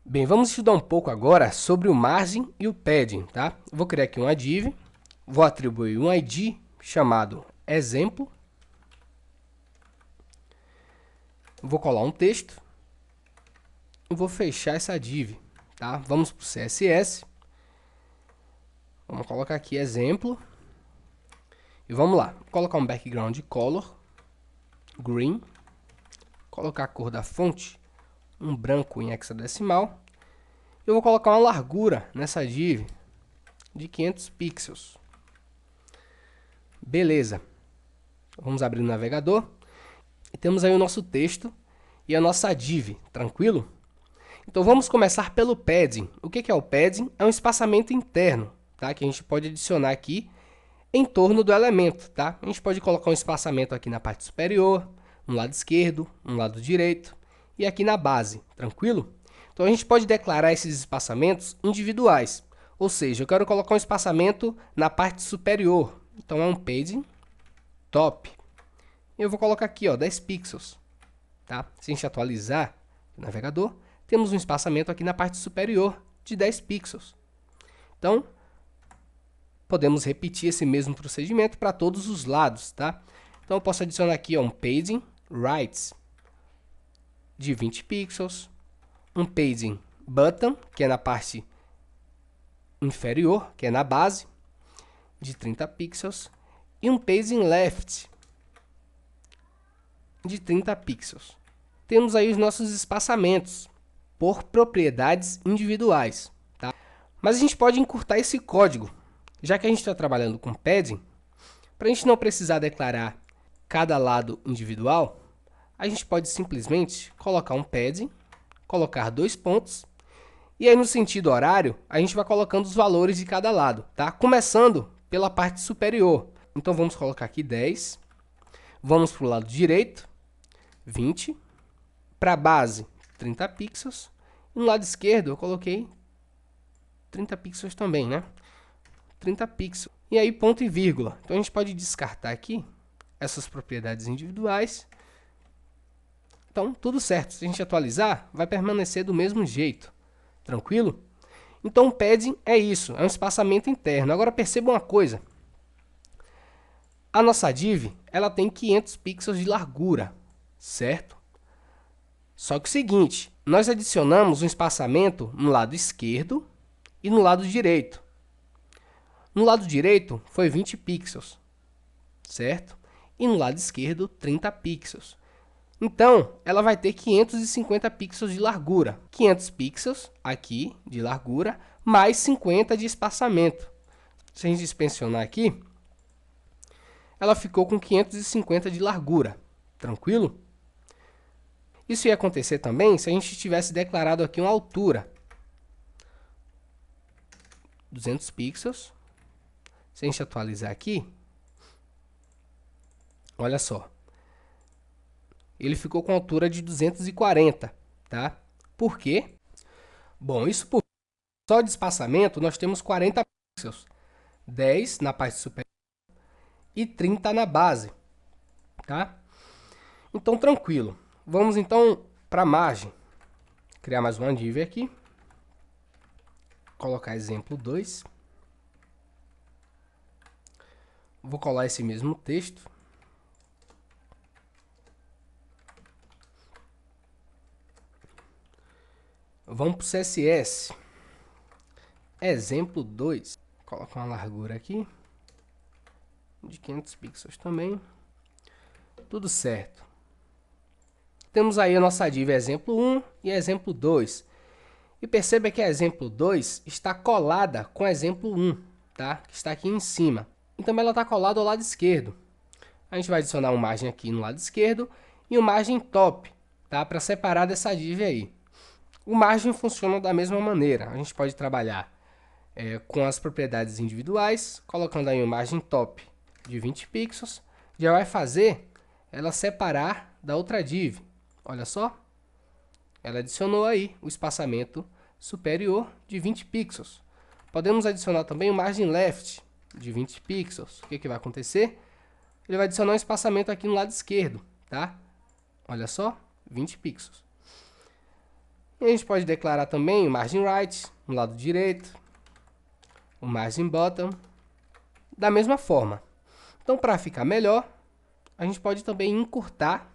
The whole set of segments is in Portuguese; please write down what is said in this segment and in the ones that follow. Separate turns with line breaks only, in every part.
Bem, vamos estudar um pouco agora sobre o margin e o padding, tá? Vou criar aqui uma div, vou atribuir um ID chamado exemplo, vou colar um texto e vou fechar essa div, tá? Vamos para o CSS, vamos colocar aqui exemplo e vamos lá. Vou colocar um background color, green, colocar a cor da fonte, um branco em hexadecimal. Eu vou colocar uma largura nessa div de 500 pixels. Beleza. Vamos abrir o navegador. E temos aí o nosso texto e a nossa div, tranquilo? Então vamos começar pelo padding. O que é o padding? É um espaçamento interno, tá? Que a gente pode adicionar aqui em torno do elemento, tá? A gente pode colocar um espaçamento aqui na parte superior, no lado esquerdo, no lado direito e aqui na base, tranquilo? Então a gente pode declarar esses espaçamentos individuais, ou seja, eu quero colocar um espaçamento na parte superior, então é um padding top. Eu vou colocar aqui, ó, 10 pixels, tá? Se a gente atualizar o navegador, temos um espaçamento aqui na parte superior de 10 pixels. Então, podemos repetir esse mesmo procedimento para todos os lados, tá? Então, eu posso adicionar aqui, ó, um padding right de 20 pixels, um padding bottom, que é na parte inferior, que é na base, de 30 pixels, e um padding left de 30 pixels. Temos aí os nossos espaçamentos por propriedades individuais, tá? Mas a gente pode encurtar esse código, já que a gente está trabalhando com padding, para a gente não precisar declarar cada lado individual, a gente pode simplesmente colocar um padding, colocar 2 pontos, e aí no sentido horário, a gente vai colocando os valores de cada lado, tá? Começando pela parte superior. Então vamos colocar aqui 10, vamos para o lado direito, 20, para a base, 30 pixels, e no lado esquerdo eu coloquei 30 pixels também, né? 30 pixels. E aí ponto e vírgula. Então a gente pode descartar aqui essas propriedades individuais. Então tudo certo. Se a gente atualizar, vai permanecer do mesmo jeito. Tranquilo? Então o padding é isso, é um espaçamento interno. Agora perceba uma coisa. A nossa div, ela tem 500 pixels de largura, certo? Só que o seguinte, nós adicionamos um espaçamento no lado esquerdo e no lado direito. No lado direito foi 20 pixels, certo? E no lado esquerdo 30 pixels. Então, ela vai ter 550 pixels de largura. 500 pixels aqui de largura, mais 50 de espaçamento. Se a gente inspecionar aqui, ela ficou com 550 de largura. Tranquilo? Isso ia acontecer também se a gente tivesse declarado aqui uma altura. 200 pixels. Se a gente atualizar aqui, olha só. Ele ficou com altura de 240, tá? Por quê? Bom, isso por só de espaçamento nós temos 40 pixels. 10 na parte superior e 30 na base, tá? Então, tranquilo. Vamos então para a margem. Criar mais uma div aqui. Colocar exemplo 2. Vou colar esse mesmo texto. Vamos para o CSS. Exemplo 2. Colocar uma largura aqui. De 500 pixels também. Tudo certo. Temos aí a nossa div exemplo 1 e exemplo 2. E perceba que a exemplo 2 está colada com a exemplo 1, tá? Que está aqui em cima. E também ela está colada ao lado esquerdo. A gente vai adicionar uma margem aqui no lado esquerdo e uma margem top, tá? Para separar dessa div aí. O margem funciona da mesma maneira. A gente pode trabalhar com as propriedades individuais, colocando aí uma margem top de 20 pixels. Já vai fazer ela separar da outra div. Olha só. Ela adicionou aí o espaçamento superior de 20 pixels. Podemos adicionar também o margin left de 20 pixels. O que vai acontecer? Ele vai adicionar um espaçamento aqui no lado esquerdo, tá? Olha só, 20 pixels. E a gente pode declarar também o margin right no lado direito, o margin bottom, da mesma forma. Então, para ficar melhor, a gente pode também encurtar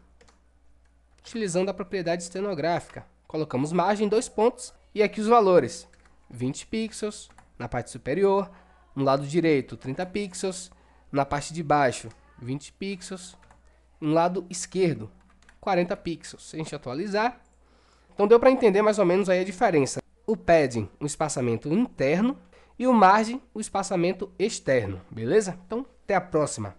utilizando a propriedade estenográfica. Colocamos margem, 2 pontos, e aqui os valores. 20 pixels na parte superior, no lado direito 30 pixels, na parte de baixo 20 pixels, no lado esquerdo 40 pixels. Se a gente atualizar, então deu para entender mais ou menos aí a diferença. O padding, o espaçamento interno, e o margin, o espaçamento externo, beleza? Então, até a próxima!